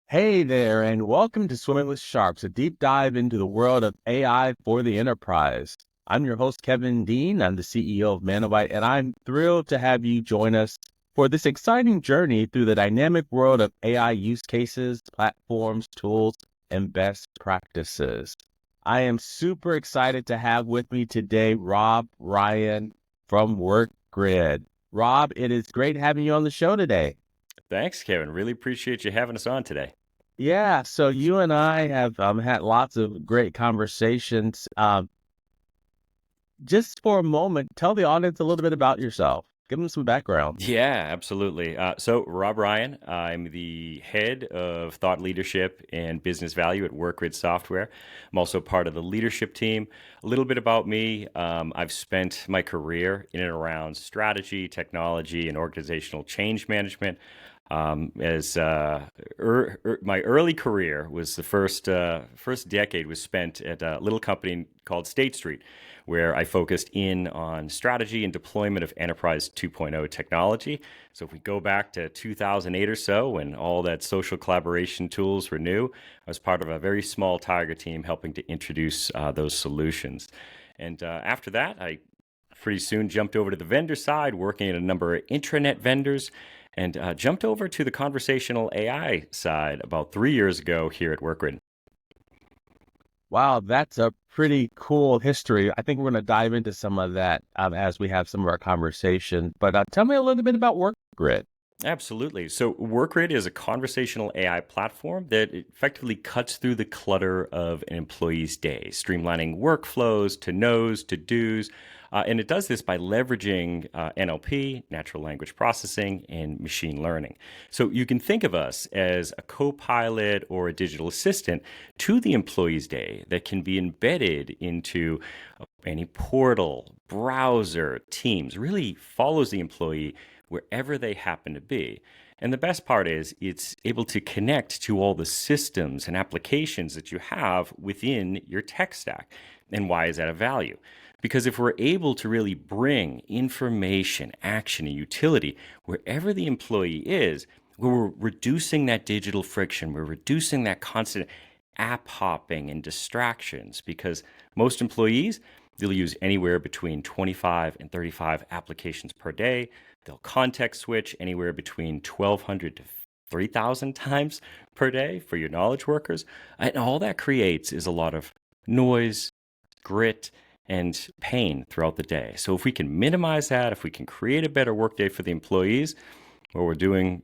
Hey there, and welcome to Swimming with Sharks, a deep dive into the world of AI for the enterprise. I'm your host, Kevin Dean. I'm the CEO of ManoByte, and I'm thrilled to have you join us for this exciting journey through the dynamic world of AI use cases, platforms, tools, and best practices. I am super excited to have with me today Rob Ryan from WorkGrid. Rob, it is great having you on the show today. Thanks, Kevin. Really appreciate you having us on today. Yeah, so you and I have had lots of great conversations. Just for a moment, tell the audience a little bit about yourself. Give them some background. Yeah, absolutely. So, Rob Ryan, I'm the head of thought leadership and business value at WorkGrid Software. I'm also part of the leadership team. A little bit about me, I've spent my career in and around strategy, technology, and organizational change management. As My early career was the first decade was spent at a little company called State Street, where I focused in on strategy and deployment of Enterprise 2.0 technology. So if we go back to 2008 or so, when all that social collaboration tools were new, I was part of a very small Tiger team helping to introduce those solutions. And after that, I pretty soon jumped over to the vendor side, working at a number of intranet vendors, and jumped over to the conversational AI side about 3 years ago here at WorkGrid. Wow, that's a pretty cool history. I think we're going to dive into some of that as we have some of our conversation. But tell me a little bit about WorkGrid. Absolutely. So, WorkGrid is a conversational AI platform that effectively cuts through the clutter of an employee's day, streamlining workflows to knows, to do's. And it does this by leveraging NLP, natural language processing, and machine learning. So, you can think of us as a co pilot or a digital assistant to the employee's day that can be embedded into any portal, browser, Teams, really follows the employee wherever they happen to be. And the best part is it's able to connect to all the systems and applications that you have within your tech stack. And why is that a value? Because if we're able to really bring information, action, and utility wherever the employee is, we're reducing that digital friction, we're reducing that constant app hopping and distractions because most employees, they'll use anywhere between 25 and 35 applications per day. They'll context switch anywhere between 1,200 to 3,000 times per day for your knowledge workers. And all that creates is a lot of noise, grit, and pain throughout the day. So if we can minimize that, if we can create a better workday for the employees, where we're doing,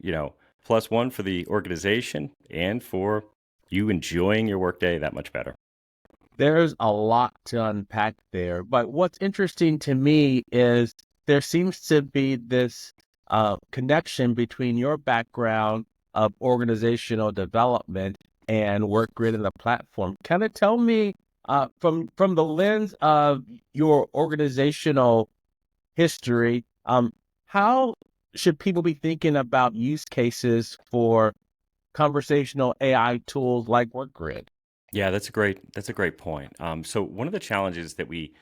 plus one for the organization and for you enjoying your workday that much better. There's a lot to unpack there. But what's interesting to me is there seems to be this connection between your background of organizational development and WorkGrid and the platform. Kind of tell me from the lens of your organizational history, how should people be thinking about use cases for conversational AI tools like WorkGrid? Yeah, that's a great point. So one of the challenges that we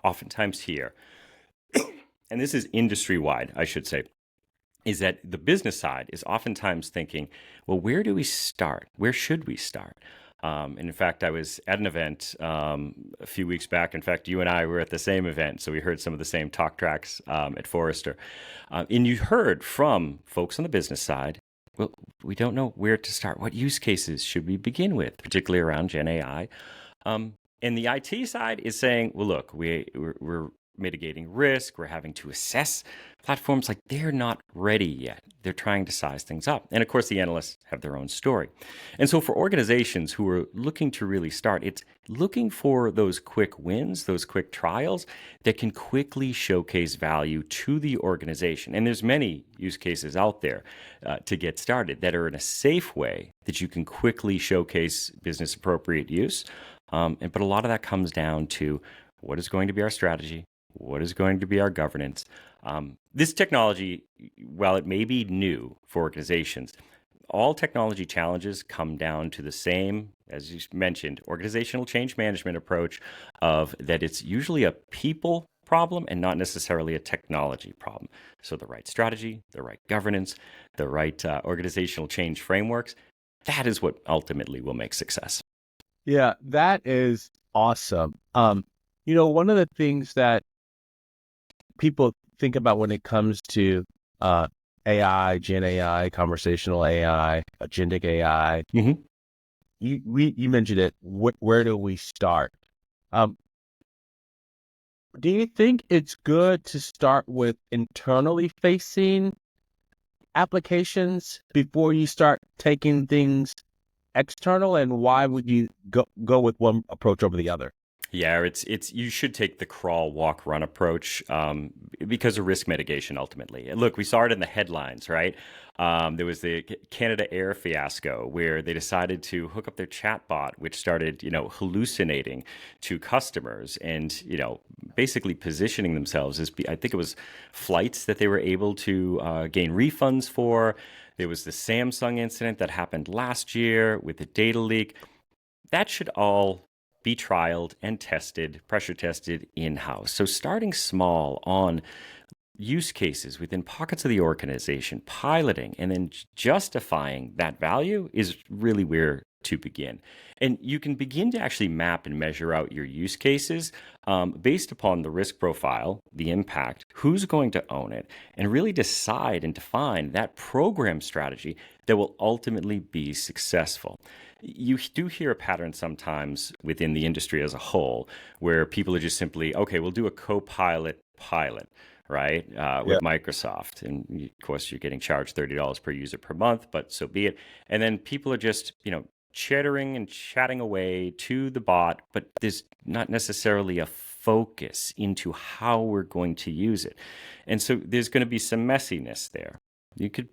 oftentimes hear, and this is industry wide, I should say, is that the business side is oftentimes thinking, well, where do we start? Where should we start? And in fact, I was at an event a few weeks back. In fact, you and I were at the same event, so we heard some of the same talk tracks at Forrester. And you heard from folks on the business side, well, we don't know where to start. What use cases should we begin with, particularly around Gen AI? And the IT side is saying, well, look, we're mitigating risk. We're having to assess platforms like they're not ready yet. They're trying to size things up. And of course, the analysts have their own story. And so for organizations who are looking to really start, it's looking for those quick wins, those quick trials that can quickly showcase value to the organization. And there's many use cases out there to get started that are in a safe way that you can quickly showcase business appropriate use. But a lot of that comes down to what is going to be our strategy, what is going to be our governance. This technology, while it may be new for organizations, all technology challenges come down to the same, as you mentioned, organizational change management approach of that it's usually a people problem and not necessarily a technology problem. So the right strategy, the right governance, the right organizational change frameworks, That is what ultimately will make success. Yeah, that is awesome. One of the things that people think about when it comes to uh, AI, Gen AI, conversational AI, agentic AI, Hmm. you mentioned it. Where do we start? Um, do you think it's good to start with internally facing applications before you start taking things external? And why would you go with one approach over the other? Yeah, it's you should take the crawl, walk, run approach because of risk mitigation. Ultimately, look, we saw it in the headlines, right? There was the Canada Air fiasco where they decided to hook up their chatbot, which started, hallucinating to customers and, basically positioning themselves as I think it was flights that they were able to gain refunds for. There was the Samsung incident that happened last year with the data leak. That should all be trialed and tested, pressure tested in house. So, starting small on use cases within pockets of the organization, piloting and then justifying that value is really where to begin. And you can begin to actually map and measure out your use cases based upon the risk profile, the impact, who's going to own it, and really decide and define that program strategy that will ultimately be successful. You do hear a pattern sometimes within the industry as a whole where people are just simply, okay, we'll do a co-pilot pilot, right? Yeah. With Microsoft. And of course, you're getting charged $30 per user per month, but so be it. And then people are just, chattering and chatting away to the bot, but there's not necessarily a focus into how we're going to use it. And so there's going to be some messiness there. You could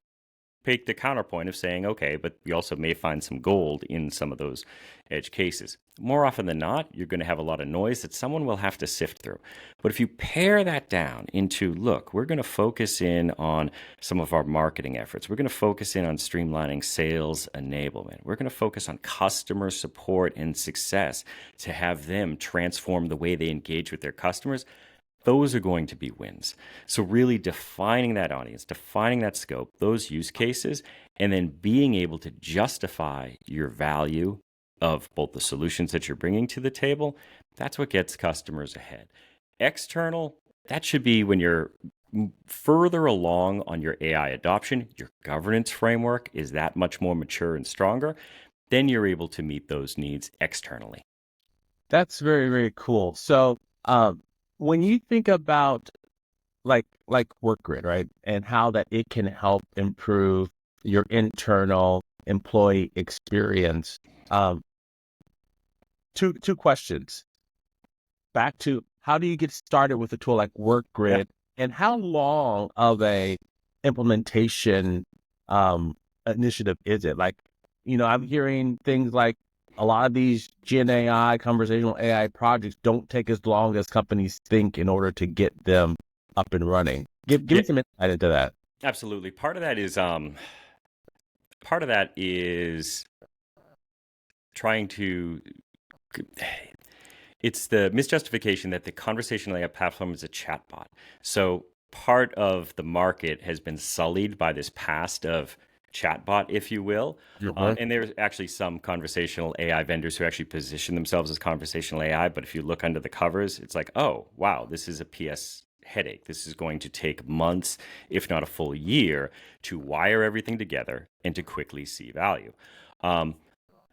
take the counterpoint of saying, okay, but we also may find some gold in some of those edge cases. More often than not, you're going to have a lot of noise that someone will have to sift through. But if you pare that down into, look, we're going to focus in on some of our marketing efforts. We're going to focus in on streamlining sales enablement. We're going to focus on customer support and success to have them transform the way they engage with their customers. Those are going to be wins. So, really defining that audience, defining that scope, those use cases, and then being able to justify your value of both the solutions that you're bringing to the table, that's what gets customers ahead. External, that should be when you're further along on your AI adoption, your governance framework is that much more mature and stronger, then you're able to meet those needs externally. That's very, very cool. So, when you think about like WorkGrid, right, and how that it can help improve your internal employee experience, um, two questions. Back to how do you get started with a tool like Yeah. WorkGrid, and how long of a implementation initiative is it? Like, I'm hearing things like a lot of these Gen AI, conversational AI projects don't take as long as companies think in order to get them up and running. Give Yeah, me some insight into that. absolutely. Part of that is trying to it's the misjustification that the conversational AI platform is a chatbot. So part of the market has been sullied by this past of chatbot, if you will. Mhm. And there's actually some conversational AI vendors who actually position themselves as conversational AI. But if you look under the covers, it's like, oh, wow, this is a PS headache. This is going to take months, if not a full year, to wire everything together and to quickly see value. Um,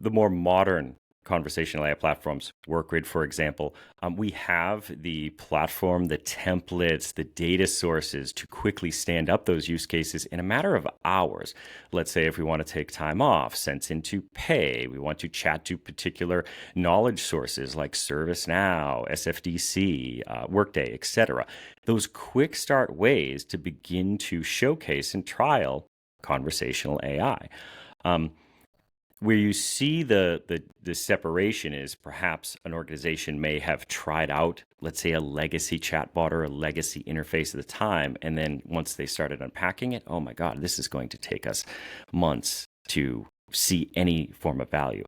the more modern conversational AI platforms, WorkGrid, for example, we have the platform, the templates, the data sources to quickly stand up those use cases in a matter of hours. Let's say if we want to take time off, sense into pay, we want to chat to particular knowledge sources like ServiceNow, SFDC, Workday, etc. Those quick start ways to begin to showcase and trial conversational AI. Um, where you see the separation is perhaps an organization may have tried out, let's say, a legacy chatbot or a legacy interface at the time, and then once they started unpacking it, oh my god, this is going to take us months to see any form of value.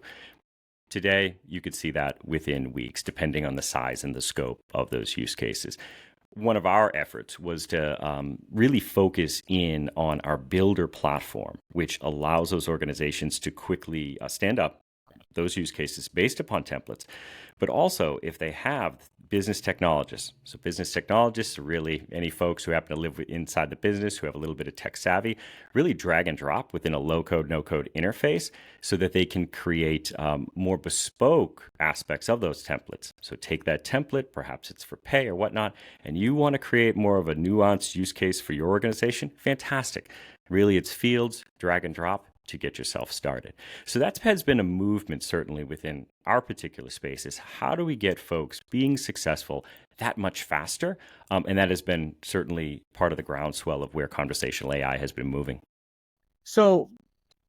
Today you could see that within weeks, depending on the size and the scope of those use cases. one of our efforts was to really focus in on our builder platform, which allows those organizations to quickly stand up those use cases based upon templates. But also, if they have business technologists, so business technologists are really any folks who happen to live inside the business who have a little bit of tech savvy, really drag and drop within a low code, no code interface so that they can create more bespoke aspects of those templates. So take that template, perhaps it's for pay or whatnot, and you want to create more of a nuanced use case for your organization, fantastic. Really, it's fields, drag and drop to get yourself started. So that has been a movement certainly within our particular space is how do we get folks being successful that much faster? And that has been certainly part of the groundswell of where conversational AI has been moving. So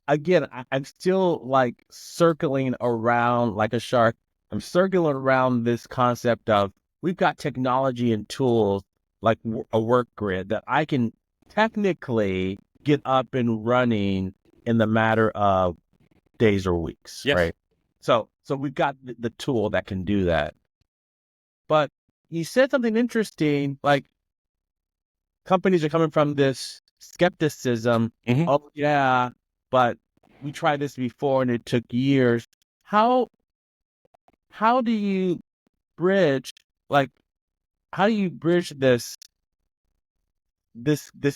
again, I'm still like circling around like a shark. I'm circling around this concept of we've got technology and tools like a work grid that I can technically get up and running in the matter of days or weeks, Yes. right? So we've got the tool that can do that. But you said something interesting, like companies are coming from this skepticism. Mm-hmm. Oh yeah, but we tried this before and it took years. How do you bridge like how do you bridge this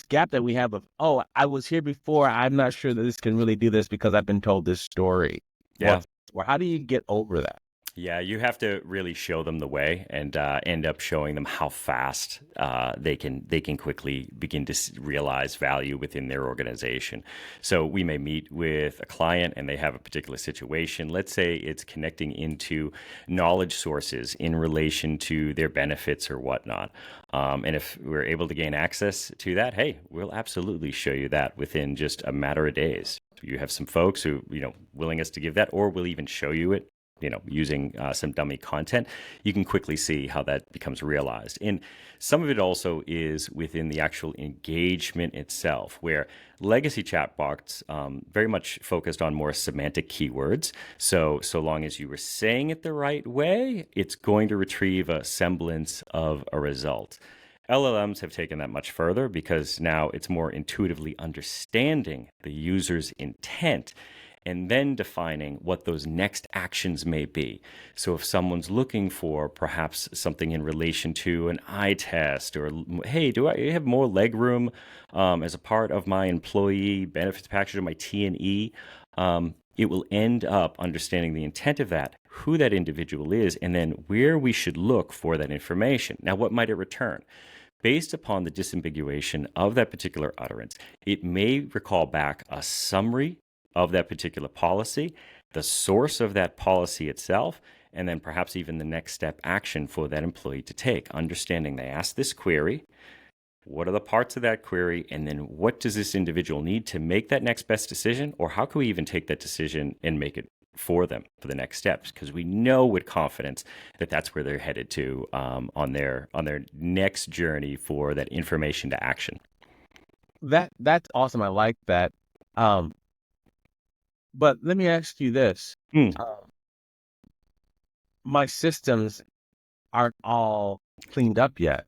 gap that we have of, oh, I was here before, I'm not sure that this can really do this because I've been told this story. Yeah. Or how do you get over that? Yeah, you have to really show them the way and end up showing them how fast they can quickly begin to realize value within their organization. So we may meet with a client and they have a particular situation. Let's say it's connecting into knowledge sources in relation to their benefits or whatnot. And if we're able to gain access to that, hey, we'll absolutely show you that within just a matter of days. You have some folks who, willingness to give that, or will even show you it using some dummy content, you can quickly see how that becomes realized. And some of it also is within the actual engagement itself, where legacy chatbots very much focused on more semantic keywords. So long as you were saying it the right way, it's going to retrieve a semblance of a result. LLMs have taken that much further because now it's more intuitively understanding the user's intent and then defining what those next actions may be. So if someone's looking for perhaps something in relation to an eye test or, hey, do I have more leg room as a part of my employee benefits package or my T&E? It will end up understanding the intent of that, who that individual is, and then where we should look for that information. Now, what might it return? Based upon the disambiguation of that particular utterance, it may recall back a summary of that particular policy, the source of that policy itself, and then perhaps even the next step action for that employee to take. Understanding they asked this query, what are the parts of that query, and then what does this individual need to make that next best decision, or how can we even take that decision and make it for them for the next steps? Because we know with confidence that that's where they're headed to on their next journey for that information to action. That's awesome. I like that. But let me ask you this. My systems aren't all cleaned up yet.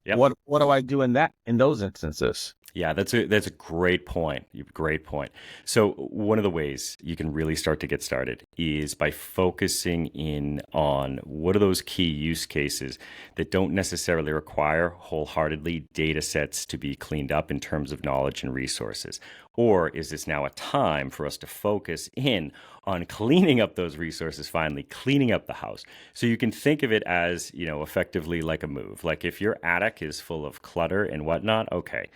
Yep. What do I do in those instances? Yeah, that's a great point. Great point. So one of the ways you can really start to get started is by focusing in on what are those key use cases that don't necessarily require wholeheartedly data sets to be cleaned up in terms of knowledge and resources. Or is this now a time for us to focus in on cleaning up those resources, finally cleaning up the house? So you can think of it as, effectively like a move. Like if your attic is full of clutter and whatnot, okay,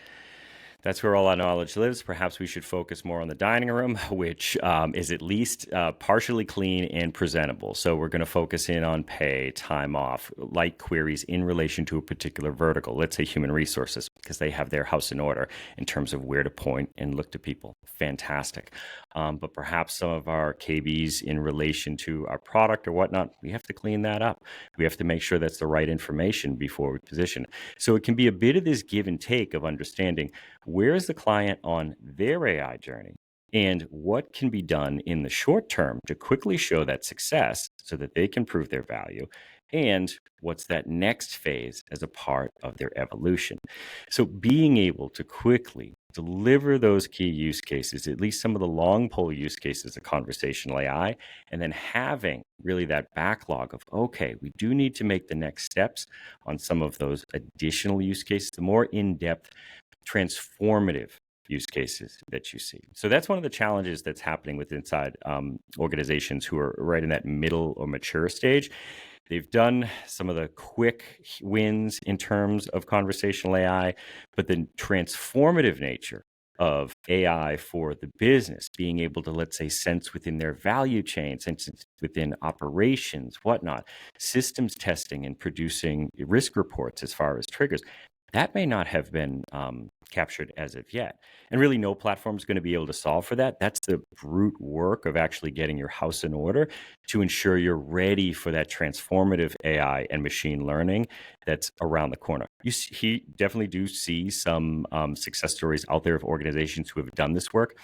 that's where all our knowledge lives. Perhaps we should focus more on the dining room, which is at least partially clean and presentable. So we're going to focus in on pay, time off, light queries in relation to a particular vertical, let's say human resources, because they have their house in order in terms of where to point and look to people. Fantastic. But perhaps some of our KBs in relation to our product or whatnot, we have to clean that up. We have to make sure that's the right information before we position. So it can be a bit of this give and take of understanding where is the client on their AI journey and what can be done in the short term to quickly show that success so that they can prove their value. and what's that next phase as a part of their evolution. So being able to quickly deliver those key use cases, at least some of the long pole use cases of conversational AI, and then having really that backlog of, okay, we do need to make the next steps on some of those additional use cases, the more in-depth, transformative use cases that you see. So that's one of the challenges that's happening with inside organizations who are right in that middle or mature stage. They've done some of the quick wins in terms of conversational AI, but the transformative nature of AI for the business, being able to, let's say, sense within their value chain, sense within operations, whatnot, systems testing and producing risk reports as far as triggers, that may not have been captured as of yet. And really, no platform is going to be able to solve for that. That's the brute work of actually getting your house in order to ensure you're ready for that transformative AI and machine learning that's around the corner. He definitely do see some success stories out there of organizations who have done this work.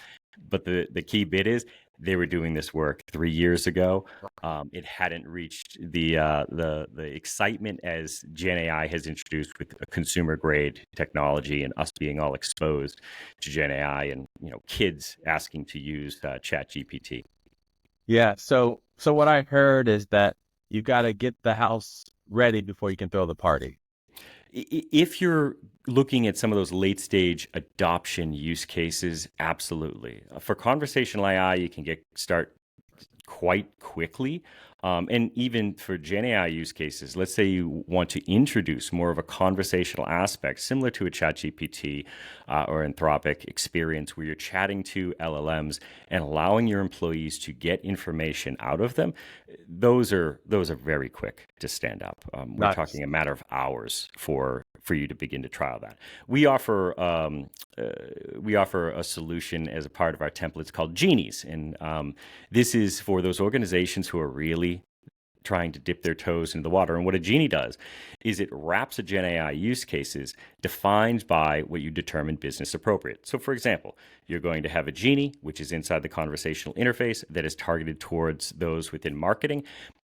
But the key bit is they were doing this work 3 years ago. It hadn't reached the excitement as Gen AI has introduced with a consumer grade technology and us being all exposed to Gen AI and kids asking to use Chat GPT. Yeah. So what I heard is that you got to get the house ready before you can throw the party. If you're looking at some of those late stage adoption use cases, absolutely. For conversational AI, you can start quite quickly. And even for Gen AI use cases, let's say you want to introduce more of a conversational aspect, similar to a ChatGPT or Anthropic experience where you're chatting to LLMs and allowing your employees to get information out of them. Those are very quick to stand up. We're Nice. talking a matter of hours for you to begin to trial that. We offer a solution as a part of our templates called Genies, and this is for those organizations who are really trying to dip their toes into the water. And what a Genie does is it wraps a Gen AI use cases defined by what you determine business appropriate. So for example, you're going to have a Genie, which is inside the conversational interface that is targeted towards those within marketing,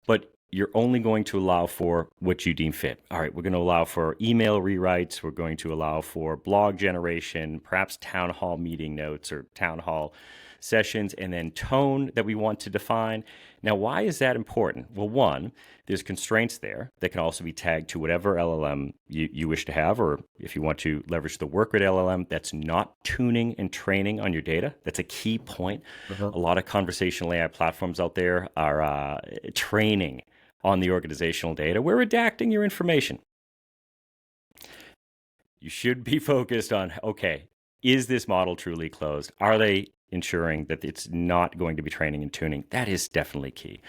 but you're only going to allow for what you deem fit. All right, we're going to allow for email rewrites. We're going to allow for blog generation, perhaps town hall meeting notes or town hall sessions, and then tone that we want to define. Now, why is that important? Well, one, there's constraints there that can also be tagged to whatever LLM you wish to have, or if you want to leverage the WorkGrid LLM, that's not tuning and training on your data. That's a key point. Uh-huh. A lot of conversational AI platforms out there are training on the organizational data. We're redacting your information. You should be focused on, okay, is this model truly closed? Are they ensuring that it's not going to be training and tuning? That is definitely key.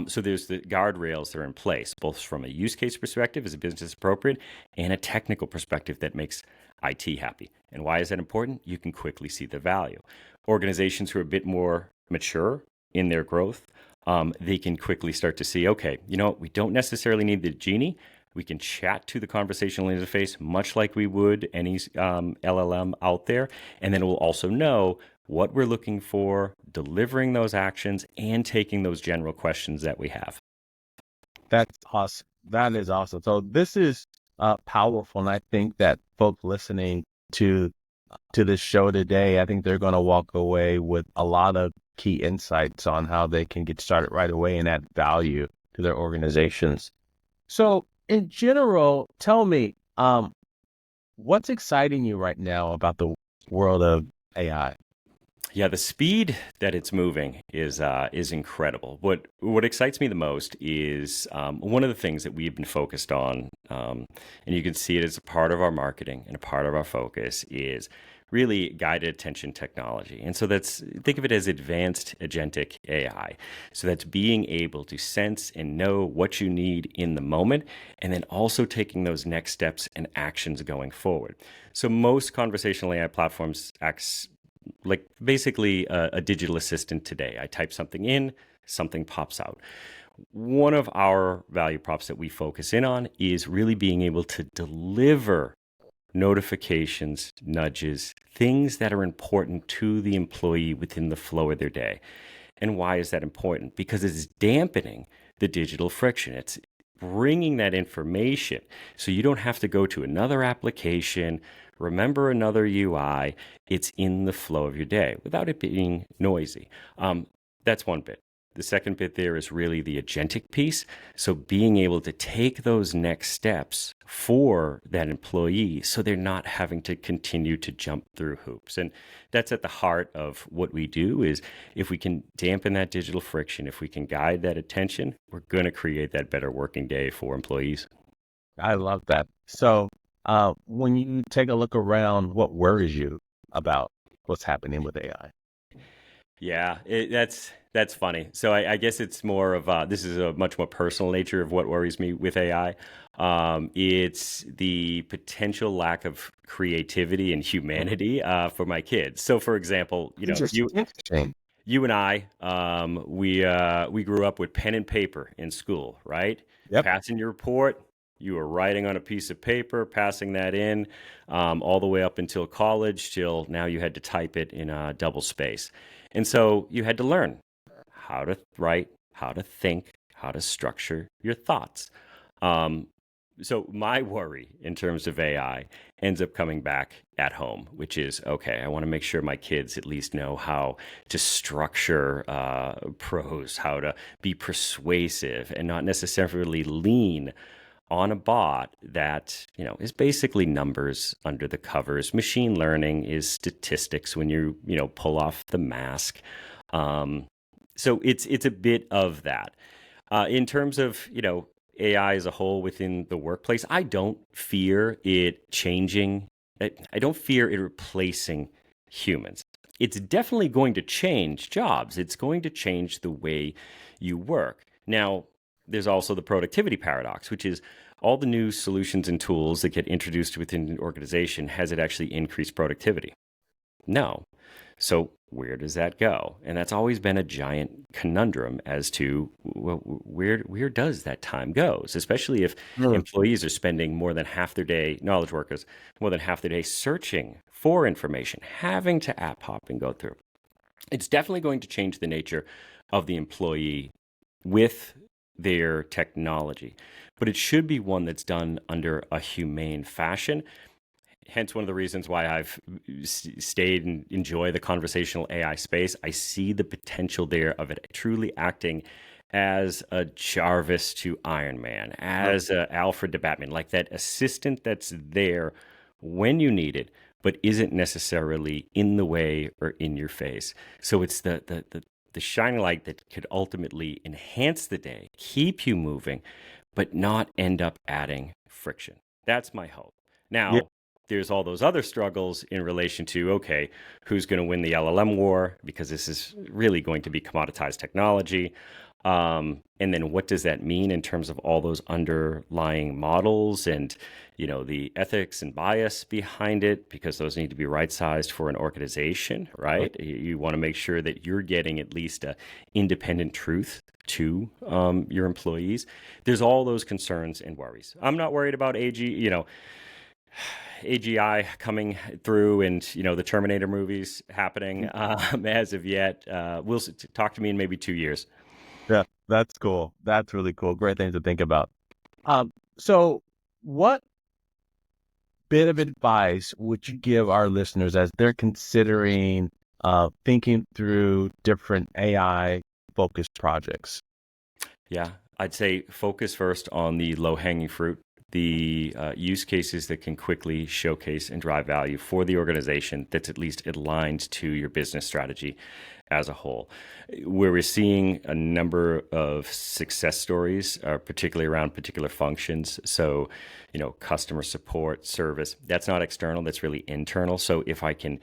So there's the guardrails that are in place, both from a use case perspective as a business appropriate and a technical perspective that makes IT happy. And why is that important? You can quickly see the value. Organizations who are a bit more mature in their growth, they can quickly start to see, okay, we don't necessarily need the Genie. We can chat to the conversational interface much like we would any LLM out there. And then we'll also know what we're looking for, delivering those actions, and taking those general questions that we have. That's awesome. That is awesome. So this is powerful, and I think that folks listening to this show today, I think they're going to walk away with a lot of key insights on how they can get started right away and add value to their organizations. So in general, tell me, what's exciting you right now about the world of AI? Yeah, the speed that it's moving is incredible. What excites me the most is one of the things that we've been focused on, and you can see it as a part of our marketing and a part of our focus is really guided attention technology. And so think of it as advanced agentic AI. So that's being able to sense and know what you need in the moment, and then also taking those next steps and actions going forward. So most conversational AI platforms act like basically a digital assistant today. I type something in, something pops out. One of our value props that we focus in on is really being able to deliver notifications, nudges, things that are important to the employee within the flow of their day. And why is that important? Because it's dampening the digital friction. It's bringing that information so you don't have to go to another application, remember another UI. It's in the flow of your day without it being noisy. That's one bit. The second bit there is really the agentic piece. So being able to take those next steps for that employee so they're not having to continue to jump through hoops. And that's at the heart of what we do is if we can dampen that digital friction, if we can guide that attention, we're going to create that better working day for employees. I love that. So, when you take a look around, what worries you about what's happening with AI? Yeah, that's funny. So I guess it's more of this is a much more personal nature of what worries me with AI. It's the potential lack of creativity and humanity for my kids. So, for example, Interesting. Interesting. you and I, we grew up with pen and paper in school, right? Yep. Passing your report, you were writing on a piece of paper, passing that in, all the way up until college, till now you had to type it in a double space. And so you had to learn how to write, how to think, how to structure your thoughts. Um, so my worry in terms of AI ends up coming back at home, which is okay. I want to make sure my kids at least know how to structure prose, how to be persuasive, and not necessarily lean on a bot that is basically numbers under the covers. Machine learning is statistics when you pull off the mask. So it's a bit of that. In terms of AI as a whole within the workplace, I don't fear it changing. I don't fear it replacing humans. It's definitely going to change jobs. It's going to change the way you work. Now, there's also the productivity paradox, which is all the new solutions and tools that get introduced within an organization, has it actually increased productivity? No. So where does that go? And that's always been a giant conundrum as to where does that time go, especially if Mm. employees are spending more than half their day, knowledge workers, more than half their day searching for information, having to app hop and go through. It's definitely going to change the nature of the employee with their technology, but it should be one that's done under a humane fashion. Hence, one of the reasons why I've stayed and enjoy the conversational AI space. I see the potential there of it truly acting as a Jarvis to Iron Man, as a Alfred to Batman, like that assistant that's there when you need it, but isn't necessarily in the way or in your face. So it's the shining light that could ultimately enhance the day, keep you moving, but not end up adding friction. That's my hope. Yeah. Now, there's all those other struggles in relation to, okay, who's going to win the LLM war? Because this is really going to be commoditized technology. And then what does that mean in terms of all those underlying models and, the ethics and bias behind it? Because those need to be right-sized for an organization, right? You want to make sure that you're getting at least a independent truth to your employees. There's all those concerns and worries. I'm not worried about AGI coming through and the Terminator movies happening as of yet. Talk to me in maybe 2 years. Yeah, that's cool. That's really cool. Great thing to think about. So what bit of advice would you give our listeners as they're considering thinking through different AI focused projects? Yeah, I'd say focus first on the low-hanging fruit, the use cases that can quickly showcase and drive value for the organization that's at least aligned to your business strategy as a whole. Where we're seeing a number of success stories, particularly around particular functions. So, customer support, service, that's not external, that's really internal. So if I can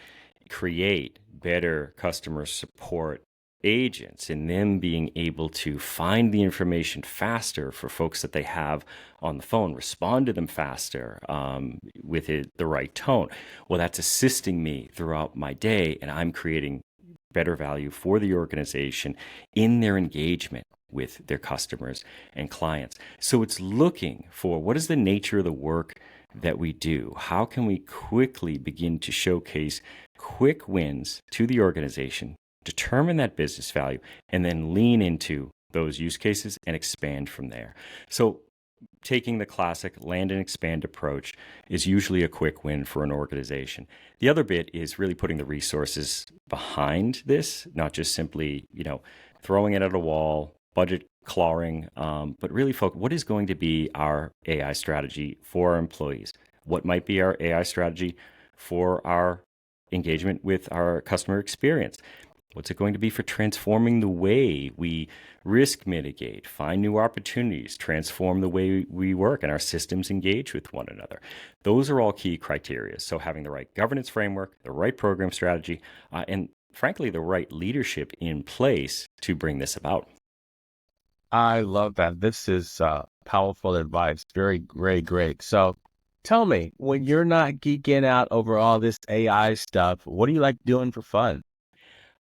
create better customer support agents and them being able to find the information faster for folks that they have on the phone, respond to them faster with the right tone. Well, that's assisting me throughout my day, and I'm creating better value for the organization in their engagement with their customers and clients. So it's looking for what is the nature of the work that we do? How can we quickly begin to showcase quick wins to the organization, determine that business value, and then lean into those use cases and expand from there. So taking the classic land and expand approach is usually a quick win for an organization. The other bit is really putting the resources behind this, not just simply, throwing it at a wall, budget clawing, but really focus what is going to be our AI strategy for our employees? What might be our AI strategy for our engagement with our customer experience? What's it going to be for transforming the way we risk mitigate, find new opportunities, transform the way we work and our systems engage with one another? Those are all key criteria. So having the right governance framework, the right program strategy, and frankly, the right leadership in place to bring this about. I love that. This is powerful advice. Very great, great. So tell me, when you're not geeking out over all this AI stuff, what do you like doing for fun?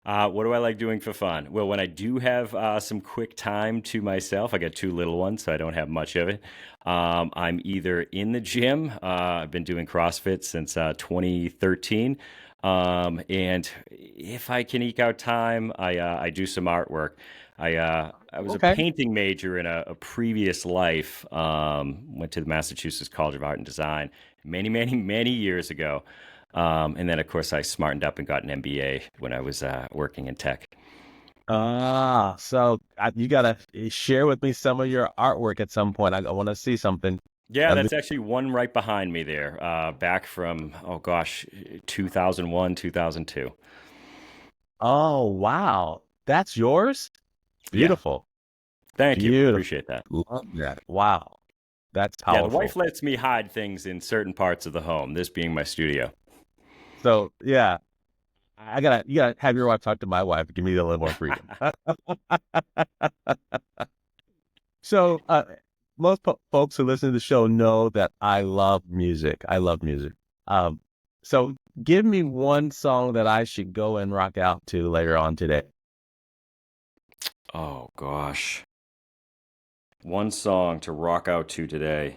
What do I like doing for fun? Well, when I do have some quick time to myself, I got two little ones, so I don't have much of it. I'm either in the gym. I've been doing CrossFit since 2013. And if I can eke out time, I do some artwork. I was a Okay. painting major in a previous life. Went to the Massachusetts College of Art and Design many, many, many years ago. And then, of course, I smartened up and got an MBA when I was working in tech. So you gotta share with me some of your artwork at some point. I want to see something. Yeah, That'd be- that's actually one right behind me there, back from, oh gosh, 2001, 2002. Oh, wow. That's yours? Yeah, Beautiful. thank you. Beautiful. Appreciate that. Love that. Wow. That's Yeah, the wife powerful. lets me hide things in certain parts of the home, this being my studio. So yeah, you gotta have your wife talk to my wife. Give me a little more freedom. So, most folks who listen to the show know that I love music. I love music. Um, so give me one song that I should go and rock out to later on today. Oh gosh. One song to rock out to today.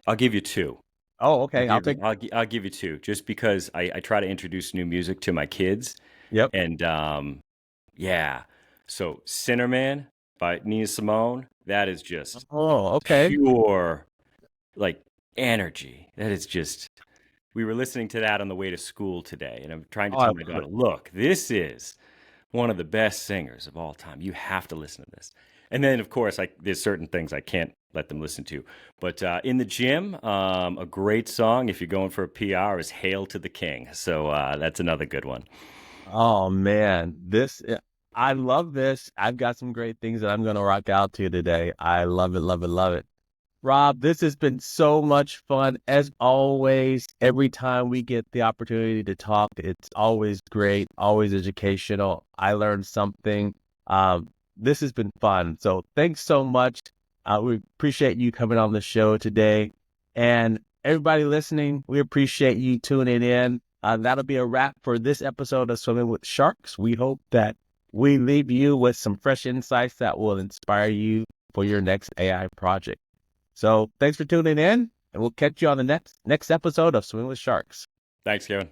I'll give you two. Oh, I'll okay. I'll give take. I'll give you two, just because I try to introduce new music to my kids, Yep. and yeah. So Sinner Man by Nina Simone, that is just Oh, okay. pure like energy. That is just, we were listening to that on the way to school today, and I'm trying to Oh, tell my daughter, look, this is one of the best singers of all time. You have to listen to this. And then, of course, there's certain things I can't let them listen to. But in the gym, a great song, if you're going for a PR, is Hail to the King. So that's another good one. oh man, I love this. I've got some great things that I'm going to rock out to today. I love it, love it, love it. Rob, this has been so much fun. As always, every time we get the opportunity to talk, it's always great, always educational. I learned something. This has been fun. So thanks so much. We appreciate you coming on the show today. And everybody listening, we appreciate you tuning in. That'll be a wrap for this episode of Swimming with Sharks. We hope that we leave you with some fresh insights that will inspire you for your next AI project. So thanks for tuning in, and we'll catch you on the next episode of Swim with Sharks. Thanks, Kevin.